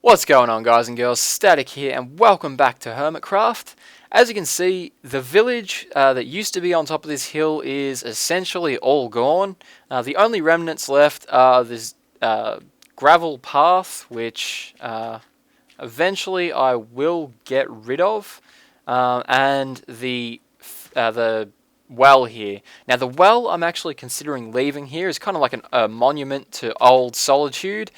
What's going on, guys and girls? Static here, and welcome back to HermitCraft. As you can see, the village that used to be on top of this hill is essentially all gone. The only remnants left are this gravel path, which eventually I will get rid of, and the well here. Now, the well I'm actually considering leaving here is kind of like a monument to old solitude.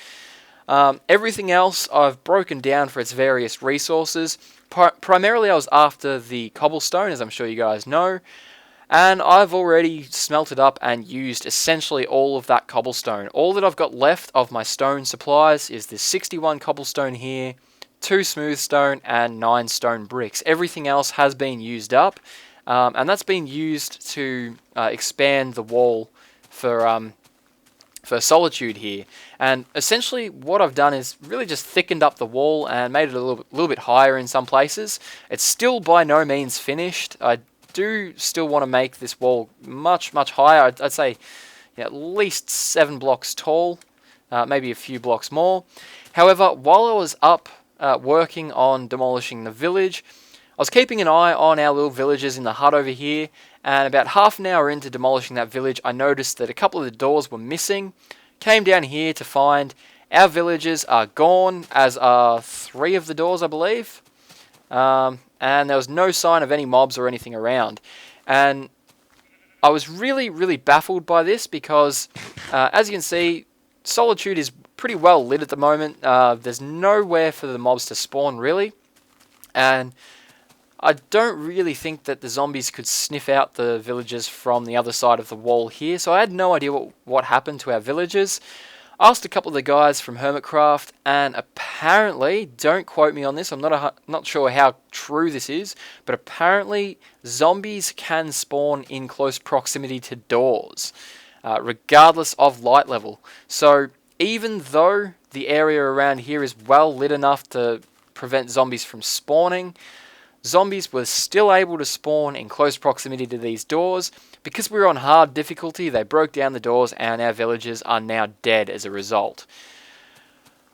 Everything else I've broken down for its various resources. Primarily I was after the cobblestone, as I'm sure you guys know, and I've already smelted up and used essentially all of that cobblestone. All that I've got left of my stone supplies is this 61 cobblestone here, 2 smooth stone, and 9 stone bricks. Everything else has been used up, and that's been used to expand the wall for solitude here. And essentially what I've done is really just thickened up the wall and made it a little bit higher in some places. It's still by no means finished. I do still want to make this wall much higher. I'd say at least 7 blocks tall, maybe a few blocks more. However, while I was up working on demolishing the village, I was keeping an eye on our little villagers in the hut over here, and about half an hour into demolishing that village, I noticed that a couple of the doors were missing. Came down here to find our villagers are gone, as are 3 of the doors, I believe. And there was no sign of any mobs or anything around. And I was really baffled by this because, as you can see, Solitude is pretty well lit at the moment. There's nowhere for the mobs to spawn, really. And I don't really think that the zombies could sniff out the villagers from the other side of the wall here, so I had no idea what happened to our villagers. I asked a couple of the guys from HermitCraft, and apparently, don't quote me on this, I'm not sure how true this is, but apparently zombies can spawn in close proximity to doors, regardless of light level. So even though the area around here is well lit enough to prevent zombies from spawning, zombies were still able to spawn in close proximity to these doors. Because we were on hard difficulty, they broke down the doors and our villagers are now dead as a result.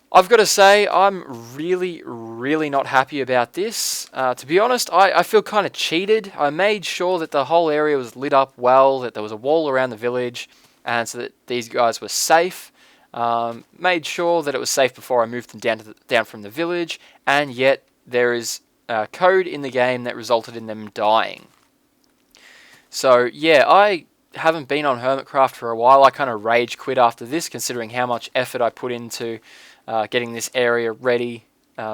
I've got to say, I'm really not happy about this. To be honest, I feel kind of cheated. I made sure that the whole area was lit up well, that there was a wall around the village, and so that these guys were safe. Made sure that it was safe before I moved them down from the village, and yet there is code in the game that resulted in them dying. So yeah, I haven't been on HermitCraft for a while. I kind of rage quit after this, considering how much effort I put into getting this area ready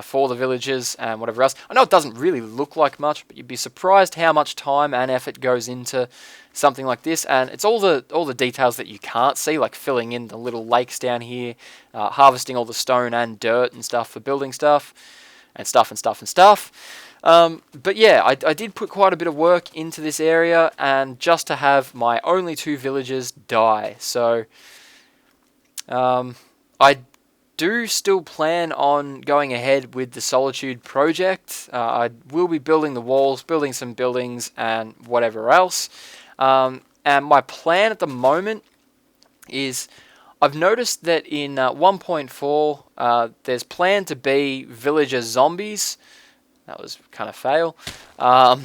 for the villagers and whatever else. I know it doesn't really look like much, but you'd be surprised how much time and effort goes into something like this. And it's all the details that you can't see, like filling in the little lakes down here, harvesting all the stone and dirt and stuff for building stuff. And stuff. But yeah, I did put quite a bit of work into this area, and just to have my only 2 villagers die. So I do still plan on going ahead with the Solitude project. I will be building the walls, building some buildings, and whatever else. And my plan at the moment is, I've noticed that in 1.4, there's planned to be villager zombies. That was kind of fail. Yeah,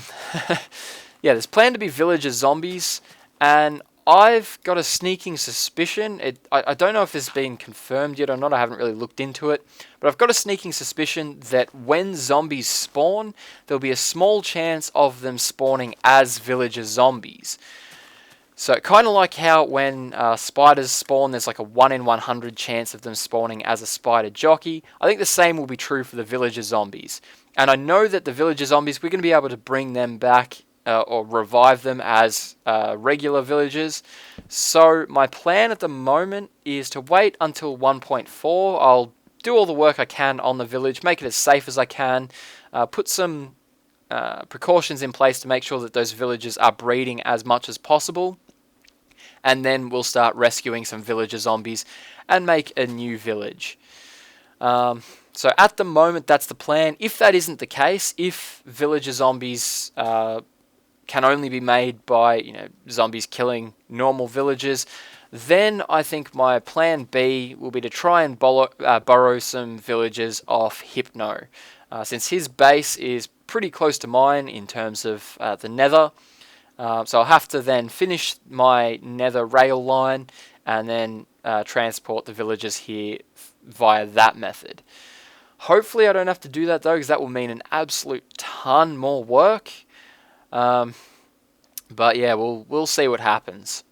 there's planned to be villager zombies, and I've got a sneaking suspicion. I don't know if this has been confirmed yet or not. I haven't really looked into it. But I've got a sneaking suspicion that when zombies spawn, there'll be a small chance of them spawning as villager zombies. So kind of like how when spiders spawn, there's like a 1 in 100 chance of them spawning as a spider jockey. I think the same will be true for the villager zombies. And I know that the villager zombies, we're going to be able to bring them back or revive them as regular villagers. So my plan at the moment is to wait until 1.4. I'll do all the work I can on the village, make it as safe as I can, put some precautions in place to make sure that those villagers are breeding as much as possible. And then we'll start rescuing some villager zombies and make a new village. So at the moment, that's the plan. If that isn't the case, if villager zombies can only be made by zombies killing normal villagers, Then I think my plan B will be to try and borrow some villagers off Hypno, since his base is pretty close to mine in terms of the nether. So I'll have to then finish my nether rail line and then transport the villagers here via that method. Hopefully I don't have to do that though, because that will mean an absolute ton more work. But yeah, we'll see what happens.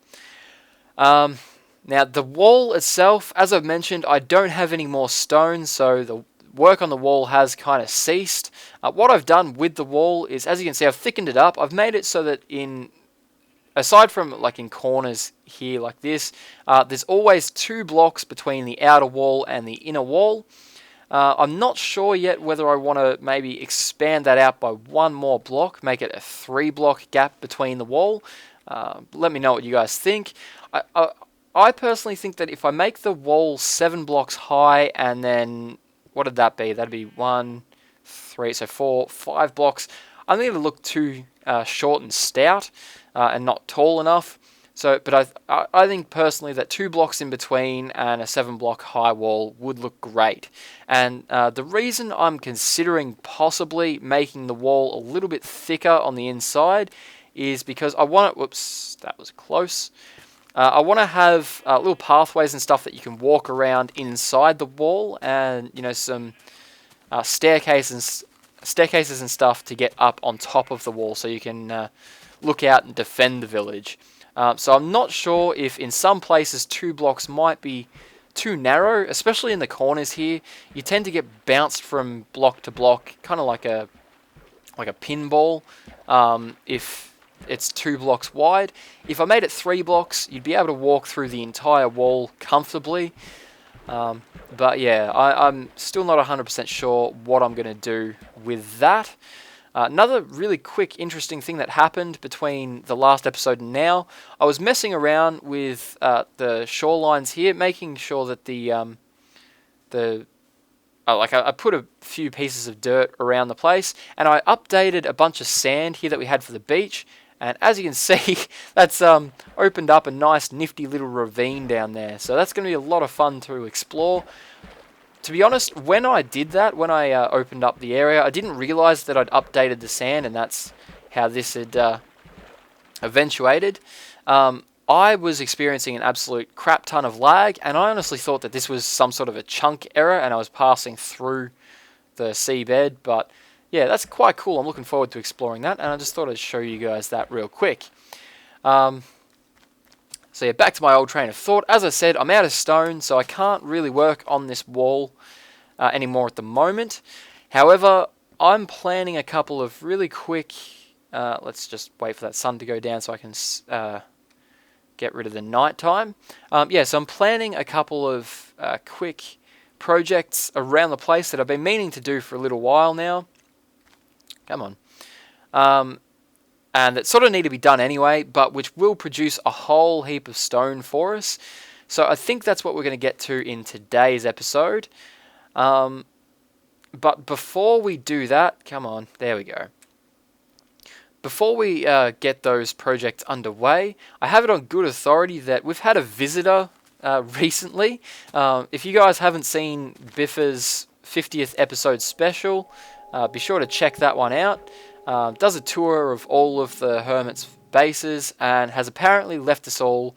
Now the wall itself, as I've mentioned, I don't have any more stone, so the work on the wall has kind of ceased. What I've done with the wall is, as you can see, I've thickened it up. I've made it so that aside from like in corners here like this, there's always 2 blocks between the outer wall and the inner wall. I'm not sure yet whether I want to maybe expand that out by 1 more block, make it a 3-block gap between the wall. Let me know what you guys think. I personally think that if I make the wall 7 blocks high and then, what did that be? That'd be 1, 3, so 4, 5 blocks. I think it'll look too short and stout and not tall enough. So, but I think personally that 2 blocks in between and a 7-block high wall would look great. And the reason I'm considering possibly making the wall a little bit thicker on the inside is because I want it. Whoops, that was close. I want to have little pathways and stuff that you can walk around inside the wall, and some staircases and stuff to get up on top of the wall, so you can look out and defend the village. So I'm not sure if in some places 2 blocks might be too narrow, especially in the corners here. You tend to get bounced from block to block, kind of like a pinball. If it's 2 blocks wide. If I made it 3 blocks, you'd be able to walk through the entire wall comfortably. But yeah, I'm still not 100% sure what I'm going to do with that. Another really quick, interesting thing that happened between the last episode and now, I was messing around with the shorelines here, making sure that I put a few pieces of dirt around the place, and I updated a bunch of sand here that we had for the beach. And as you can see, that's opened up a nice nifty little ravine down there. So that's going to be a lot of fun to explore. To be honest, when I did that, when I opened up the area, I didn't realize that I'd updated the sand, and that's how this had eventuated. I was experiencing an absolute crap ton of lag, and I honestly thought that this was some sort of a chunk error and I was passing through the seabed, but yeah, that's quite cool. I'm looking forward to exploring that, and I just thought I'd show you guys that real quick. So yeah, back to my old train of thought. As I said, I'm out of stone, so I can't really work on this wall anymore at the moment. However, I'm planning a couple of really quick... let's just wait for that sun to go down so I can get rid of the nighttime. Yeah, so I'm planning a couple of quick projects around the place that I've been meaning to do for a little while now. Come on. And that sort of need to be done anyway, but which will produce a whole heap of stone for us. So I think that's what we're going to get to in today's episode. But before we do that, come on, there we go. Before we get those projects underway, I have it on good authority that we've had a visitor recently. If you guys haven't seen Biffa's 50th episode special, be sure to check that one out. Does a tour of all of the Hermit's bases and has apparently left us all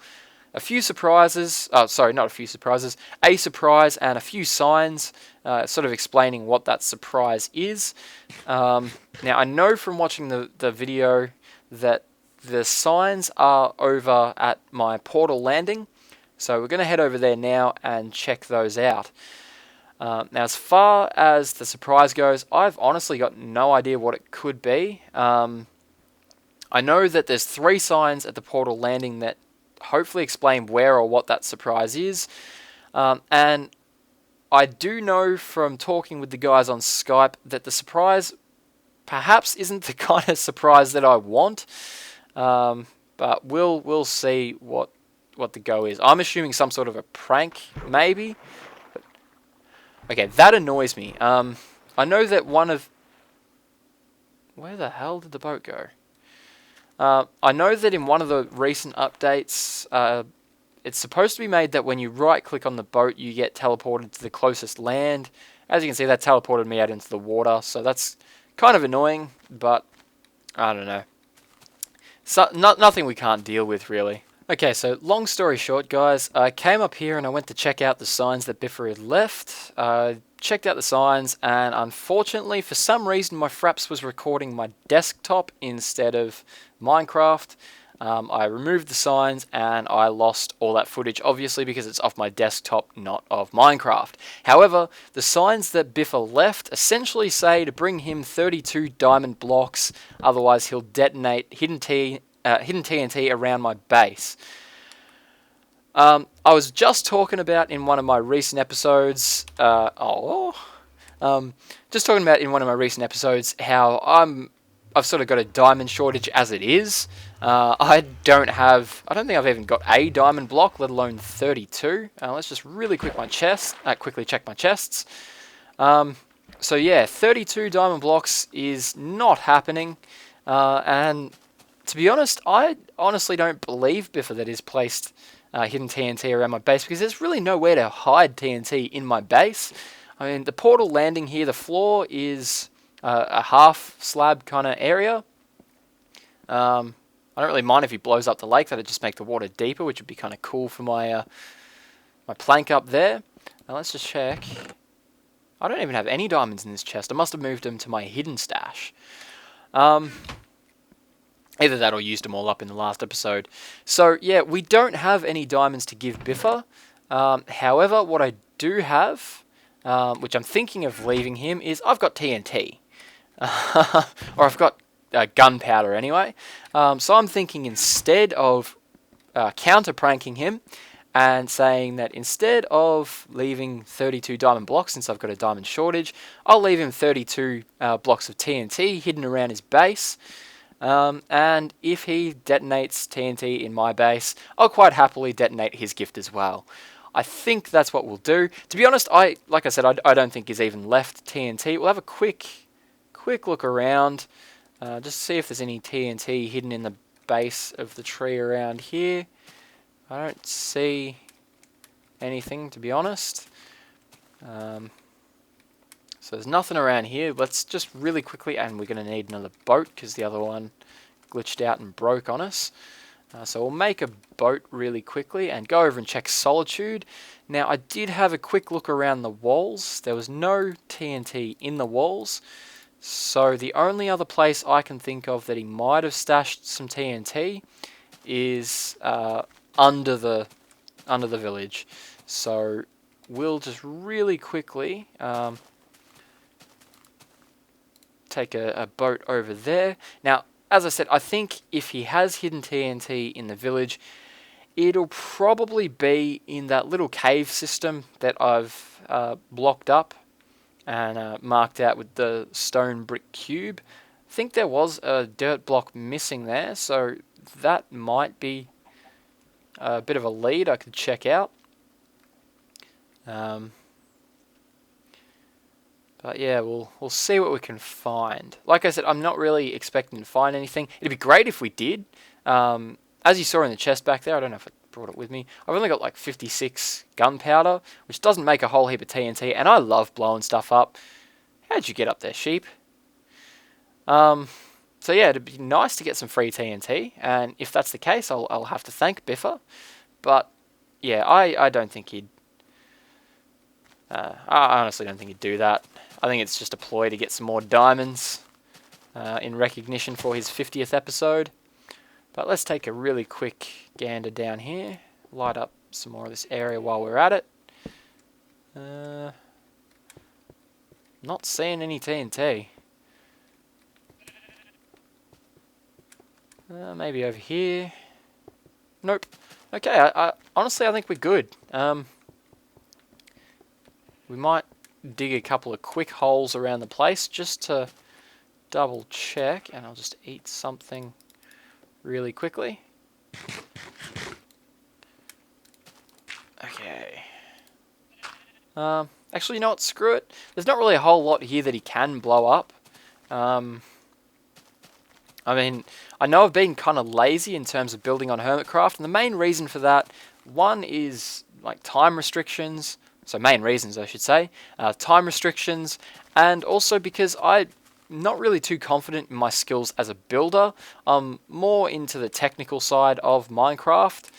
a few surprises. Sorry, not a few surprises. A surprise and a few signs, sort of explaining what that surprise is. Now, I know from watching the video that the signs are over at my portal landing. So we're going to head over there now and check those out. Now, as far as the surprise goes, I've honestly got no idea what it could be. I know that there's 3 signs at the portal landing that hopefully explain where or what that surprise is. And I do know from talking with the guys on Skype that the surprise perhaps isn't the kind of surprise that I want. But we'll see what the go is. I'm assuming some sort of a prank, maybe. Okay, that annoys me. I know that one of... Where the hell did the boat go? I know that in one of the recent updates, it's supposed to be made that when you right click on the boat, you get teleported to the closest land. As you can see, that teleported me out into the water, so that's kind of annoying, but I don't know. So, nothing we can't deal with, really. Okay, so long story short, guys, I came up here and I went to check out the signs that Biffa had left. Checked out the signs, and unfortunately, for some reason, my Fraps was recording my desktop instead of Minecraft. I removed the signs and I lost all that footage, obviously because it's off my desktop, not of Minecraft. However, the signs that Biffa left essentially say to bring him 32 diamond blocks, otherwise he'll detonate hidden TNT around my base. I was just talking about in one of my recent episodes, how I've sort of got a diamond shortage as it is. I don't think I've even got a diamond block, let alone 32. Let's just really quickly check my chests. So yeah, 32 diamond blocks is not happening, and to be honest, I honestly don't believe Biffa that he's placed hidden TNT around my base, because there's really nowhere to hide TNT in my base. I mean, the portal landing here, the floor is a half slab kind of area. I don't really mind if he blows up the lake, that'd just make the water deeper, which would be kind of cool for my my plank up there. Now let's just check. I don't even have any diamonds in this chest. I must have moved them to my hidden stash. Either that or used them all up in the last episode. So yeah, we don't have any diamonds to give Biffa. However, what I do have, which I'm thinking of leaving him, is I've got TNT. Or I've got gunpowder anyway. So I'm thinking, instead of counter-pranking him and saying that instead of leaving 32 diamond blocks, since I've got a diamond shortage, I'll leave him 32 blocks of TNT hidden around his base. And if he detonates TNT in my base, I'll quite happily detonate his gift as well. I think that's what we'll do. To be honest, like I said, I don't think he's even left TNT. We'll have a quick look around, just see if there's any TNT hidden in the base of the tree around here. I don't see anything, to be honest. So there's nothing around here. Let's just really quickly, and we're going to need another boat because the other one glitched out and broke on us. So we'll make a boat really quickly and go over and check Solitude. Now, I did have a quick look around the walls. There was no TNT in the walls. So the only other place I can think of that he might have stashed some TNT is under the village. So we'll just really quickly take a boat over there. Now, as I said, I think if he has hidden TNT in the village, it'll probably be in that little cave system that I've blocked up and marked out with the stone brick cube. I think there was a dirt block missing there, so that might be a bit of a lead I could check out. But yeah, we'll see what we can find. Like I said, I'm not really expecting to find anything. It'd be great if we did. As you saw in the chest back there, I don't know if I brought it with me. I've only got like 56 gunpowder, which doesn't make a whole heap of TNT, and I love blowing stuff up. How'd you get up there, sheep? So yeah, it'd be nice to get some free TNT, and if that's the case, I'll have to thank Biffa. But yeah, I don't think he'd... I honestly don't think he'd do that. I think it's just a ploy to get some more diamonds in recognition for his 50th episode. But let's take a really quick gander down here. Light up some more of this area while we're at it. Not seeing any TNT. Maybe over here. Nope. Okay, honestly, I think we're good. We might dig a couple of quick holes around the place just to double check, and I'll just eat something really quickly. Okay. Actually, you know what? Screw it. There's not really a whole lot here that he can blow up. I mean, I know I've been kind of lazy in terms of building on HermitCraft, and the main reason for that, one is like time restrictions, so main reasons I should say, time restrictions, and also because I'm not really too confident in my skills as a builder. I'm more into the technical side of Minecraft,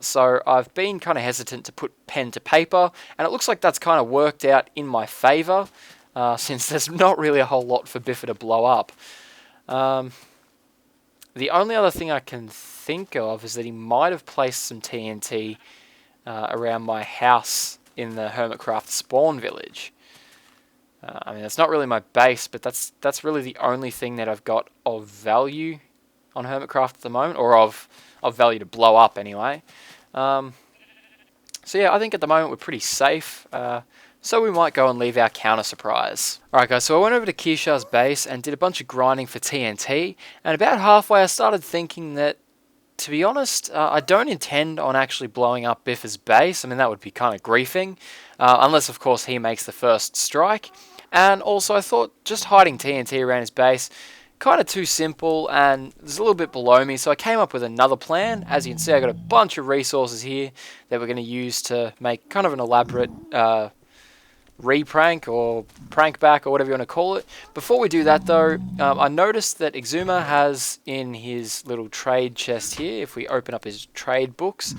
so I've been kind of hesitant to put pen to paper, and it looks like that's kind of worked out in my favor, since there's not really a whole lot for Biffa to blow up. The only other thing I can think of is that he might have placed some TNT around my house in the HermitCraft spawn village. I mean, that's not really my base, but that's really the only thing that I've got of value on HermitCraft at the moment, or of value to blow up anyway. So yeah, I think at the moment we're pretty safe. So we might go and leave our counter surprise. Alright guys, so I went over to Kishar's base and did a bunch of grinding for TNT, and about halfway I started thinking that, to be honest, I don't intend on actually blowing up Biffa's base. I mean, that would be kind of griefing, unless of course he makes the first strike. And also I thought just hiding TNT around his base, kind of too simple, and it's a little bit below me, so I came up with another plan. As you can see, I got a bunch of resources here that we're going to use to make kind of an elaborate re-prank or prank back or whatever you want to call it. Before we do that though, I noticed that Exuma has in his little trade chest here, if we open up his trade books,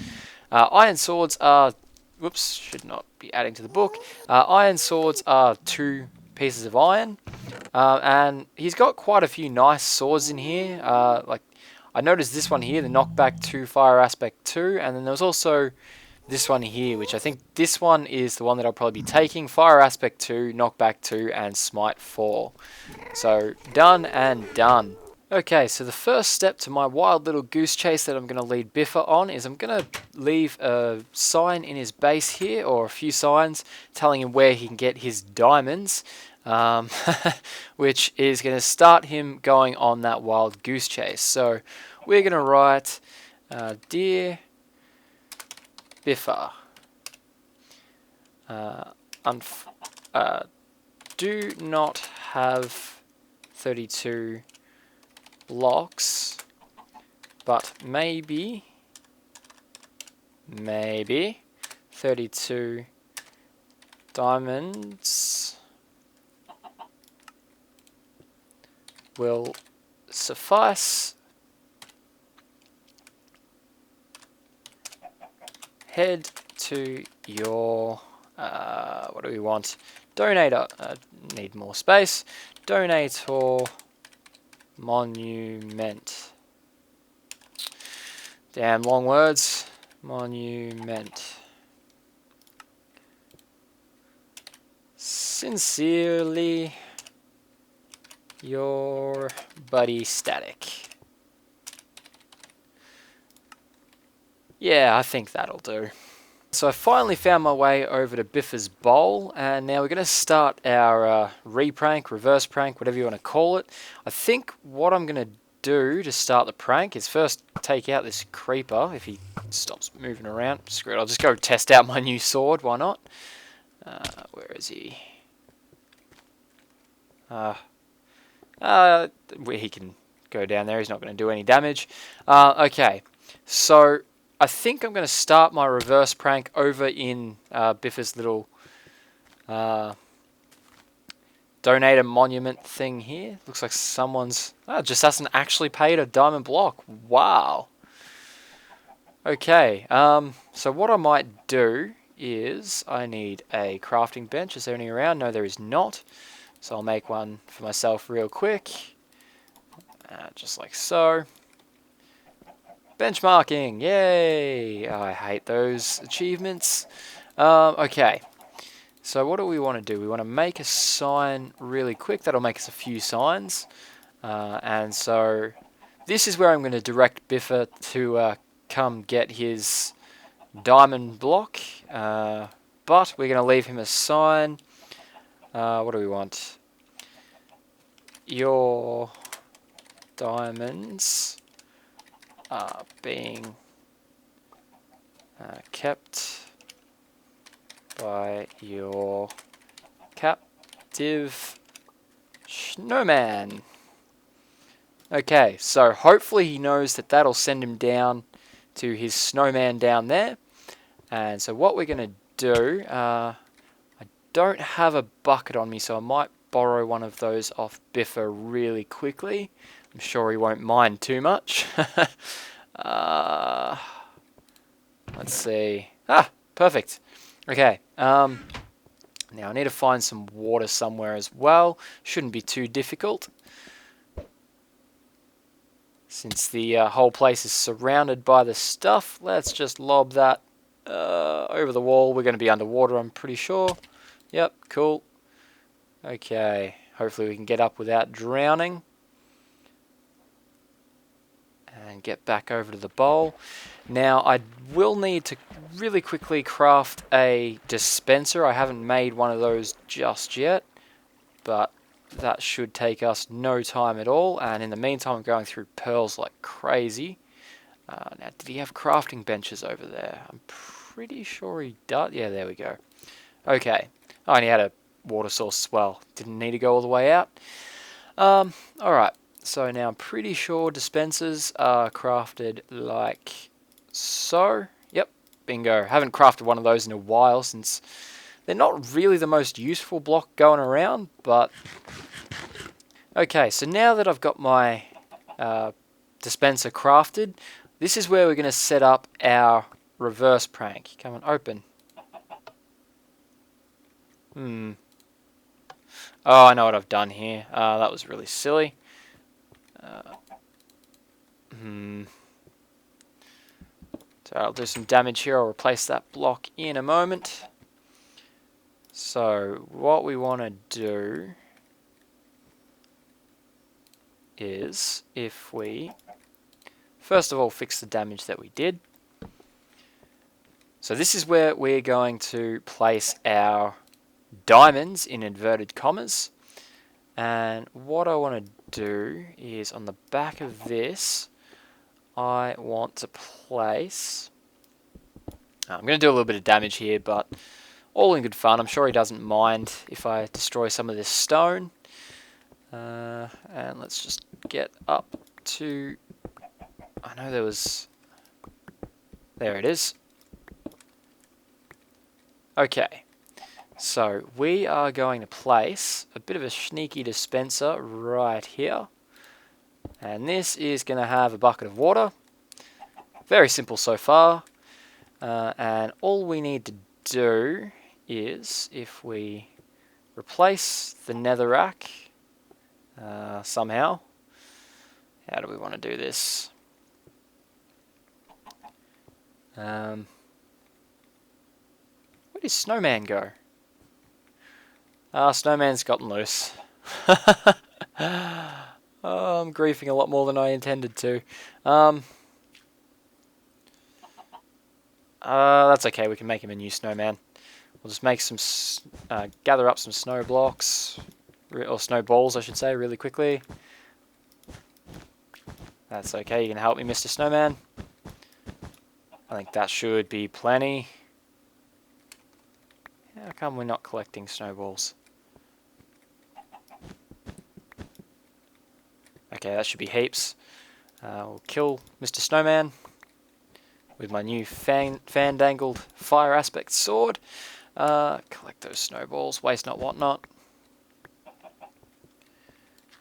iron swords are, whoops, should not be adding to the book, iron swords are 2 pieces of iron, and he's got quite a few nice swords in here, like I noticed this one here, the knockback 2 fire aspect 2, and then there was also this one here, which I think this one is the one that I'll probably be taking. Fire Aspect 2, Knockback 2, and Smite 4. So, done and done. Okay, so the first step to my wild little goose chase that I'm going to lead Biffa on is I'm going to leave a sign in his base here, or a few signs, telling him where he can get his diamonds, which is going to start him going on that wild goose chase. So, we're going to write, Dear Biffa, do not have 32 blocks, but maybe 32 diamonds will suffice. Head to your, what do we want? Donator, need more space. Donator monument. Damn long words. Monument. Sincerely, your buddy Static. Yeah, I think that'll do. So I finally found my way over to Biffa's bowl, and now we're going to start our re-prank, reverse prank, whatever you want to call it. I think what I'm going to do to start the prank is first take out this creeper, if he stops moving around. Screw it, I'll just go test out my new sword, why not? Where is he? He can go down there, he's not going to do any damage. Okay, so I think I'm going to start my reverse prank over in Biffa's little donator monument thing here. Looks like someone's just hasn't actually paid a diamond block. Wow. Okay, so what I might do is I need a crafting bench. Is there any around? No, there is not. So I'll make one for myself real quick. Just like so. Benchmarking, yay! Oh, I hate those achievements. Okay, so what do we want to do? We want to make a sign really quick. That'll make us a few signs. And so this is where I'm going to direct Biffa to come get his diamond block. But we're going to leave him a sign. What do we want? Your diamonds are being kept by your captive snowman. Okay, so hopefully he knows that that'll send him down to his snowman down there. And so what we're going to do, I don't have a bucket on me, so I might borrow one of those off Biffa really quickly. I'm sure he won't mind too much. Let's see. Ah, perfect. Okay. Now I need to find some water somewhere as well. Shouldn't be too difficult, since the whole place is surrounded by the stuff. Let's just lob that over the wall. We're going to be underwater, I'm pretty sure. Yep, cool. Okay, hopefully we can get up without drowning. And get back over to the bowl. Now I will need to really quickly craft a dispenser. I haven't made one of those just yet, but that should take us no time at all. And in the meantime, I'm going through pearls like crazy. Now, did he have crafting benches over there? I'm pretty sure he does. Yeah, there we go. Okay. Oh, and he had a water source as well. Didn't need to go all the way out. Alright. So now I'm pretty sure dispensers are crafted like so. Yep, bingo. Haven't crafted one of those in a while, since they're not really the most useful block going around, but... Okay, so now that I've got my dispenser crafted, this is where we're going to set up our reverse prank. Come on, open. Oh, I know what I've done here. That was really silly. So I'll do some damage here. I'll replace that block in a moment. So what we want to do is, if we first of all fix the damage that we did. So this is where we're going to place our diamonds in inverted commas. And what I want to do is, on the back of this, I want to place... I'm going to do a little bit of damage here, but all in good fun. I'm sure he doesn't mind if I destroy some of this stone. And let's just get up to... I know there was... There it is. Okay. So we are going to place a bit of a sneaky dispenser right here. And this is going to have a bucket of water. Very simple so far. And all we need to do is, if we replace the netherrack somehow. How do we want to do this? Where did Snowman go? Snowman's gotten loose. Oh, I'm griefing a lot more than I intended to. That's okay, we can make him a new snowman. We'll just make some, gather up some snow blocks, or snowballs I should say, really quickly. That's okay, you can help me, Mr. Snowman. I think that should be plenty. How come we're not collecting snowballs? Okay, that should be heaps. We'll kill Mr. Snowman with my new fandangled fire aspect sword. Collect those snowballs, waste not, want not.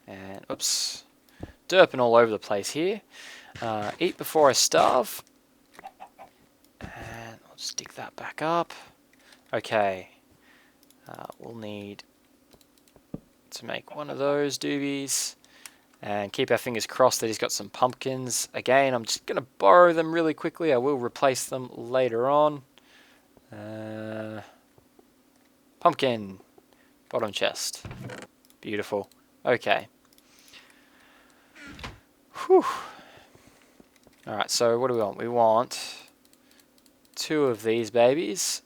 And, oops, derping all over the place here. Eat before I starve. And I'll just dig that back up. Okay, we'll need to make one of those doobies. And keep our fingers crossed that he's got some pumpkins. Again, I'm just going to borrow them really quickly. I will replace them later on. Pumpkin. Bottom chest. Beautiful. Okay. Whew. Alright, so what do we want? We want 2 of these babies.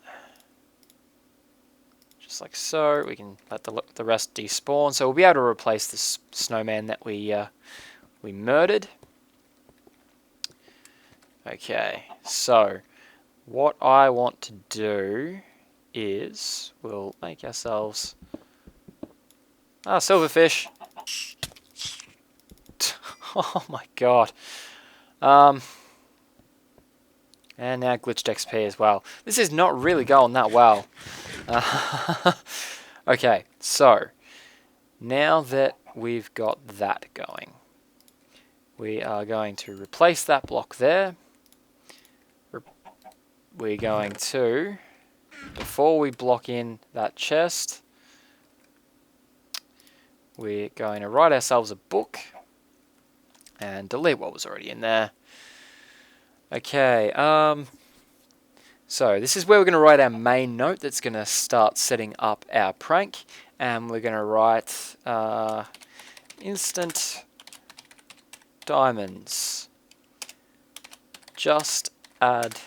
Just like so. We can let the rest despawn. So we'll be able to replace this snowman that we murdered. Okay, so what I want to do is we'll make ourselves silverfish. Oh my god. And now glitched XP as well. This is not really going that well. Okay, so now that we've got that going, we are going to replace that block there. We're going to, before we block in that chest, we're going to write ourselves a book and delete what was already in there. Okay, so this is where we're going to write our main note that's going to start setting up our prank. And we're going to write instant diamonds. Just add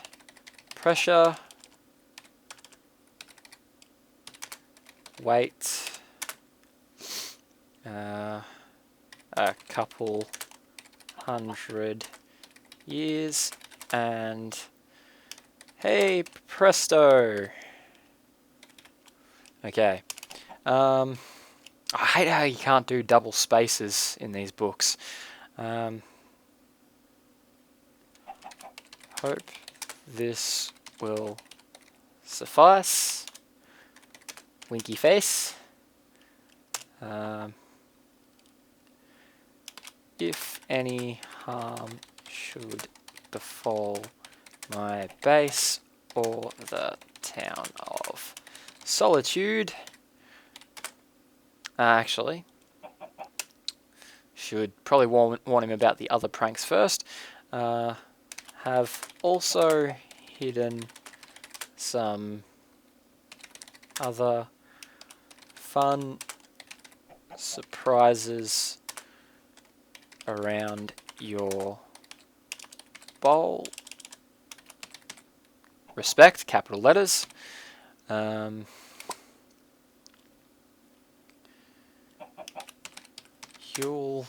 pressure. Wait a couple 100 years and hey presto. Okay. I hate how you can't do double spaces in these books. Hope this will suffice. Winky face. If any harm should befall my base or the town of Solitude. Actually, should probably warn him about the other pranks first. Have also hidden some other fun surprises around your bowl. Respect, capital letters. You'll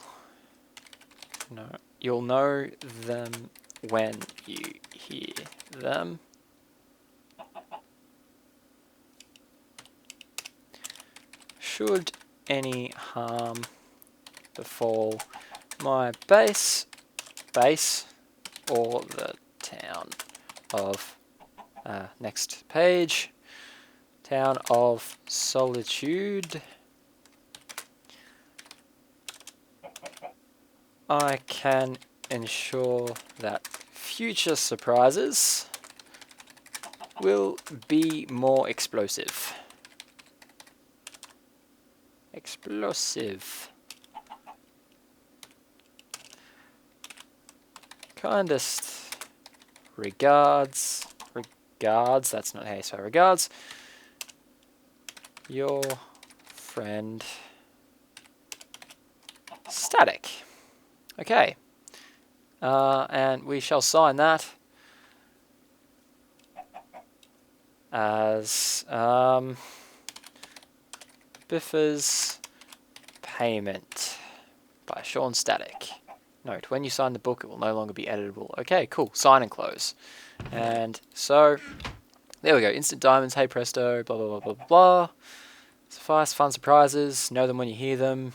know them when you hear them. Should any harm befall my base, or the town of, next page, town of Solitude, I can ensure that future surprises will be more explosive. Kindest regards, that's not how you say regards, your friend Static. Okay, and we shall sign that as Biffa's payment by Sean Static. Note, when you sign the book, it will no longer be editable. Okay, cool. Sign and close. And so, there we go. Instant diamonds, hey presto, blah, blah, blah, blah, blah. Suffice, fun surprises, know them when you hear them.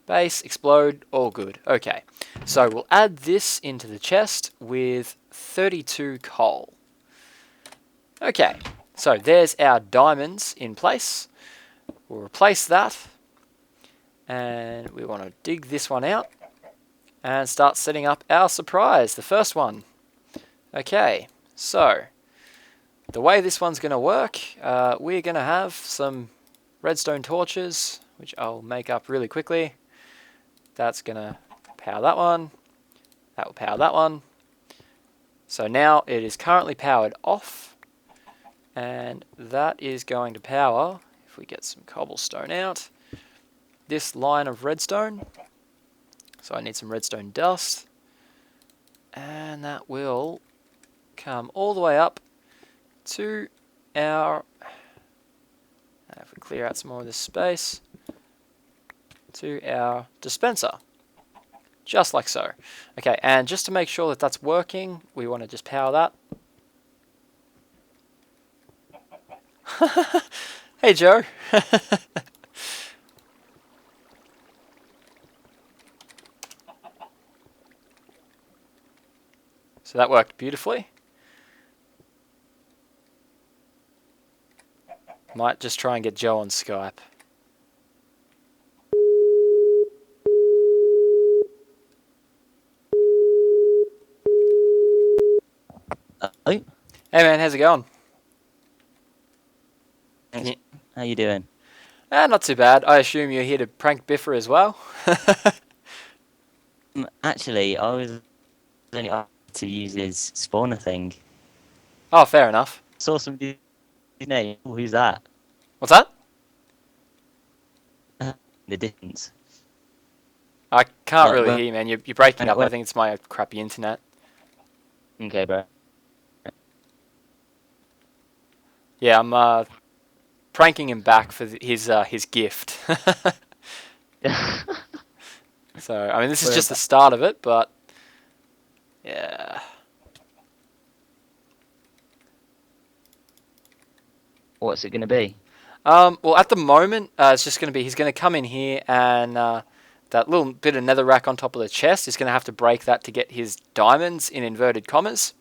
Base, explode, all good. Okay, so we'll add this into the chest with 32 coal. Okay, so there's our diamonds in place. We'll replace that. And we want to dig this one out and start setting up our surprise, the first one. Okay, so the way this one's going to work, we're going to have some redstone torches, which I'll make up really quickly. That's going to power that one. That will power that one. So now it is currently powered off. And that is going to power, if we get some cobblestone out, this line of redstone. So I need some redstone dust. And that will come all the way up to our, if we clear out some more of this space, to our dispenser. Just like so. Okay, and just to make sure that that's working, we want to just power that. Hey Joe. So that worked beautifully. Might just try and get Joe on Skype. Hey man, how's it going? thanks. How you doing? Not too bad. I assume you're here to prank Biffa as well? Actually, I was only asked to use his spawner thing. Oh, fair enough. Saw somebody's name. Who's that? What's that? The distance. I can't Like really when, hear you, man. You're breaking up. I when, think it's my crappy internet. okay, bro. Yeah, I'm pranking him back for his gift. So, I mean, this is just the start of it, but yeah. What's it gonna be? Well, at the moment, it's just going to be he's going to come in here and that little bit of netherrack on top of the chest, he's going to have to break that to get his diamonds in inverted commas.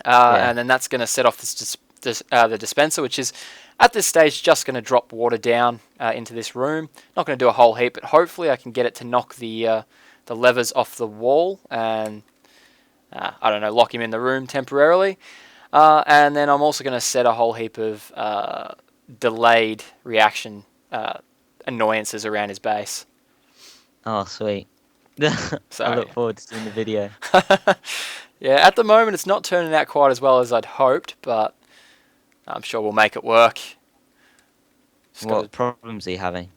Yeah. And then that's going to set off the dispenser, which is at this stage just going to drop water down into this room. Not going to do a whole heap, but hopefully I can get it to knock the levers off the wall and I don't know, lock him in the room temporarily. And then I'm also going to set a whole heap of delayed reaction annoyances around his base. Oh, sweet. So I look forward to seeing the video. yeah, at the moment it's not turning out quite as well as I'd hoped, but I'm sure we'll make it work. What problems are you having?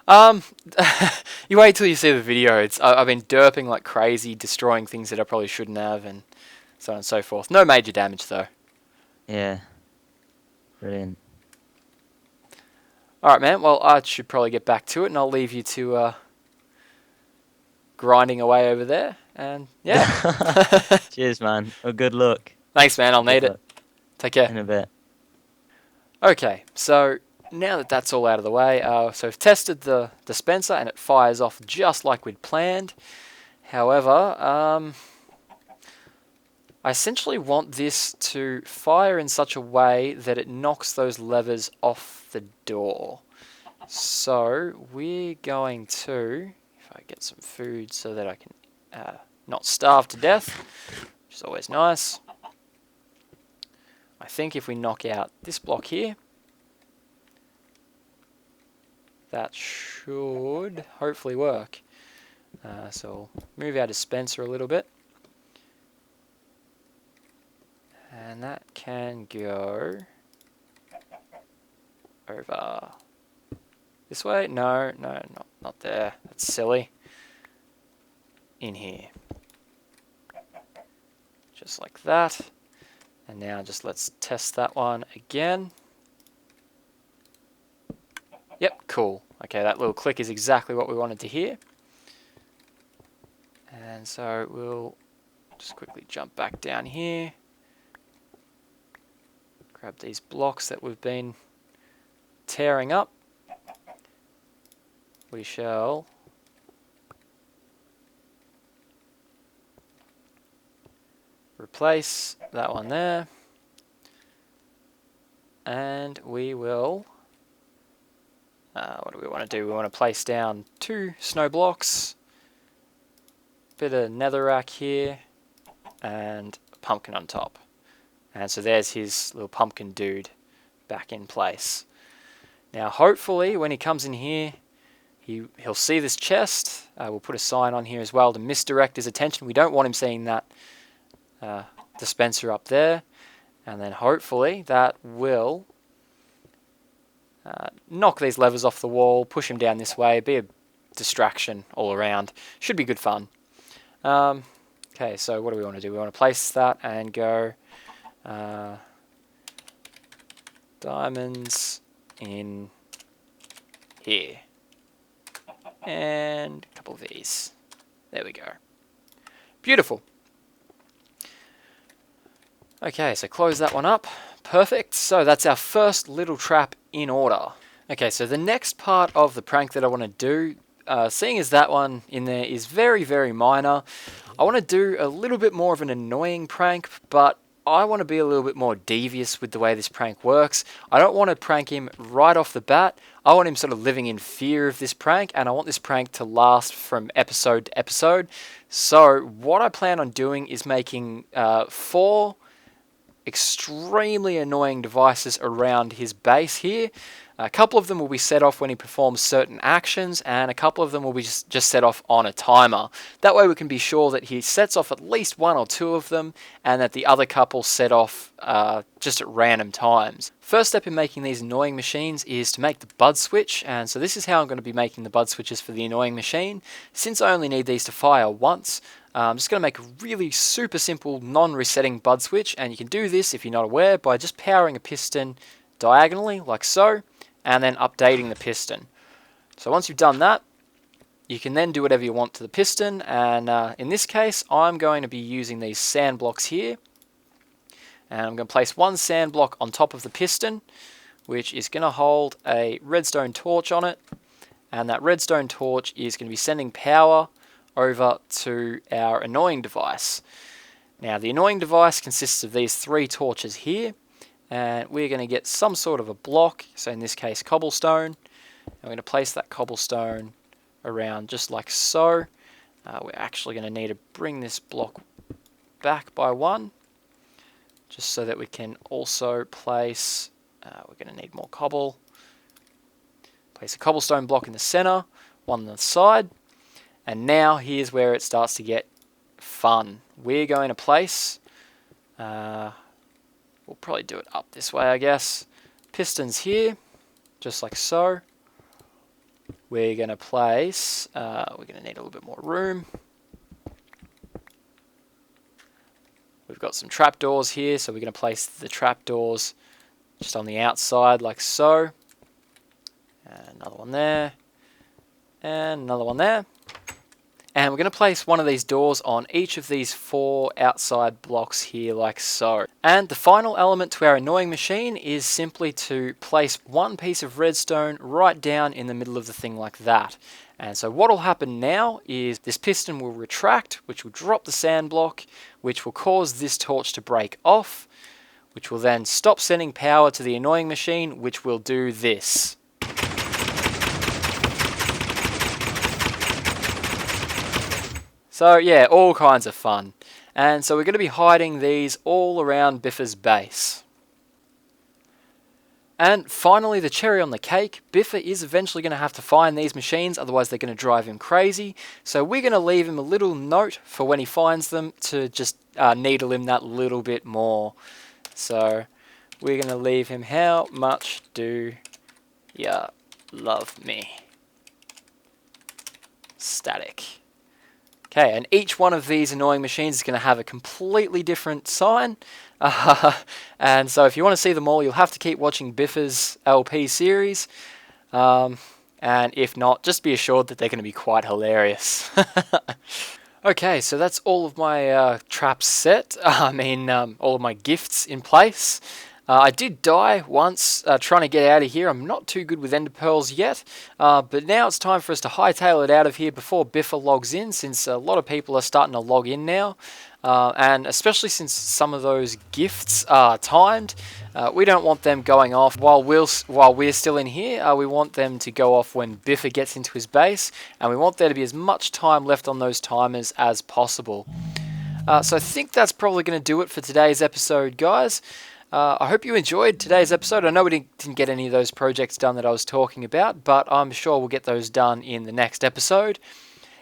You wait till you see the video. I've been derping like crazy, destroying things that I probably shouldn't have, and so on and so forth. No major damage though. Yeah. Brilliant. Alright, man. Well, I should probably get back to it, and I'll leave you to grinding away over there. And yeah. Cheers, man. Well, good luck. Thanks, man. I'll need it. Take care. In a bit. Okay, so now that that's all out of the way, so I've tested the dispenser, and it fires off just like we'd planned. However, I essentially want this to fire in such a way that it knocks those levers off the door. So we're going to, if I get some food so that I can not starve to death, which is always nice. I think if we knock out this block here, that should hopefully work. So we'll move our dispenser a little bit. And that can go over this way. No, not there. That's silly. In here. Just like that. And now just let's test that one again. Yep, cool. Okay, that little click is exactly what we wanted to hear. And so we'll just quickly jump back down here. Grab these blocks that we've been tearing up. We shall replace that one there. And we will, what do we want to do? We want to place down 2 snow blocks, bit of netherrack here, and a pumpkin on top. And so there's his little pumpkin dude back in place. Now hopefully when he comes in here, he'll see this chest. We'll put a sign on here as well to misdirect his attention. We don't want him seeing that dispenser up there. And then hopefully that will knock these levers off the wall, push him down this way, be a distraction all around. Should be good fun. Okay, so what do we want to do? We want to place that and go diamonds in here. And a couple of these. There we go. Beautiful. Okay, so close that one up. Perfect. So that's our first little trap in order. Okay, so the next part of the prank that I want to do, seeing as that one in there is very, very minor, I want to do a little bit more of an annoying prank, but I want to be a little bit more devious with the way this prank works. I don't want to prank him right off the bat. I want him sort of living in fear of this prank, and I want this prank to last from episode to episode. So what I plan on doing is making 4 extremely annoying devices around his base here. A couple of them will be set off when he performs certain actions, and a couple of them will be just set off on a timer. That way we can be sure that he sets off at least 1 or 2 of them, and that the other couple set off just at random times. First step in making these annoying machines is to make the bud switch, and so this is how I'm going to be making the bud switches for the annoying machine. Since I only need these to fire once, I'm just going to make a really super simple non-resetting bud switch, and you can do this, if you're not aware, by just powering a piston diagonally, like so, and then updating the piston. So once you've done that, you can then do whatever you want to the piston, and in this case, I'm going to be using these sand blocks here, and I'm going to place 1 sand block on top of the piston, which is going to hold a redstone torch on it, and that redstone torch is going to be sending power over to our annoying device. Now, the annoying device consists of these 3 torches here, and we're going to get some sort of a block, so in this case cobblestone, and we're going to place that cobblestone around just like so. We're actually going to need to bring this block back by 1, just so that we can also place, we're going to need more cobble, place a cobblestone block in the center, 1 on the side, and now here's where it starts to get fun. We're going to place, we'll probably do it up this way, I guess. Pistons here, just like so. We're going to place, we're going to need a little bit more room. We've got some trapdoors here, so we're going to place the trapdoors just on the outside, like so. And another one there. And another one there. And we're going to place one of these doors on each of these 4 outside blocks here, like so. And the final element to our annoying machine is simply to place 1 piece of redstone right down in the middle of the thing like that. And so what will happen now is this piston will retract, which will drop the sand block, which will cause this torch to break off, which will then stop sending power to the annoying machine, which will do this. So yeah, all kinds of fun. And so we're going to be hiding these all around Biffa's base. And finally, the cherry on the cake, Biffa is eventually going to have to find these machines, otherwise they're going to drive him crazy. So we're going to leave him a little note for when he finds them to just needle him that little bit more. So we're going to leave him, how much do ya love me? Static. Okay, and each one of these annoying machines is going to have a completely different sign. And so if you want to see them all, you'll have to keep watching Biffa's LP series. And if not, just be assured that they're going to be quite hilarious. Okay, so that's all of my traps set. All of my gifts in place. I did die once trying to get out of here. I'm not too good with ender pearls yet, but now it's time for us to hightail it out of here before Biffa logs in, since a lot of people are starting to log in now, and especially since some of those gifts are timed, we don't want them going off while we're still in here. We want them to go off when Biffa gets into his base, and we want there to be as much time left on those timers as possible. So I think that's probably going to do it for today's episode, guys. I hope you enjoyed today's episode. I know we didn't get any of those projects done that I was talking about, but I'm sure we'll get those done in the next episode.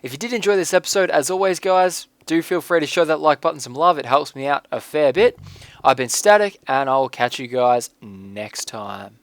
If you did enjoy this episode, as always, guys, do feel free to show that like button some love. It helps me out a fair bit. I've been Static, and I'll catch you guys next time.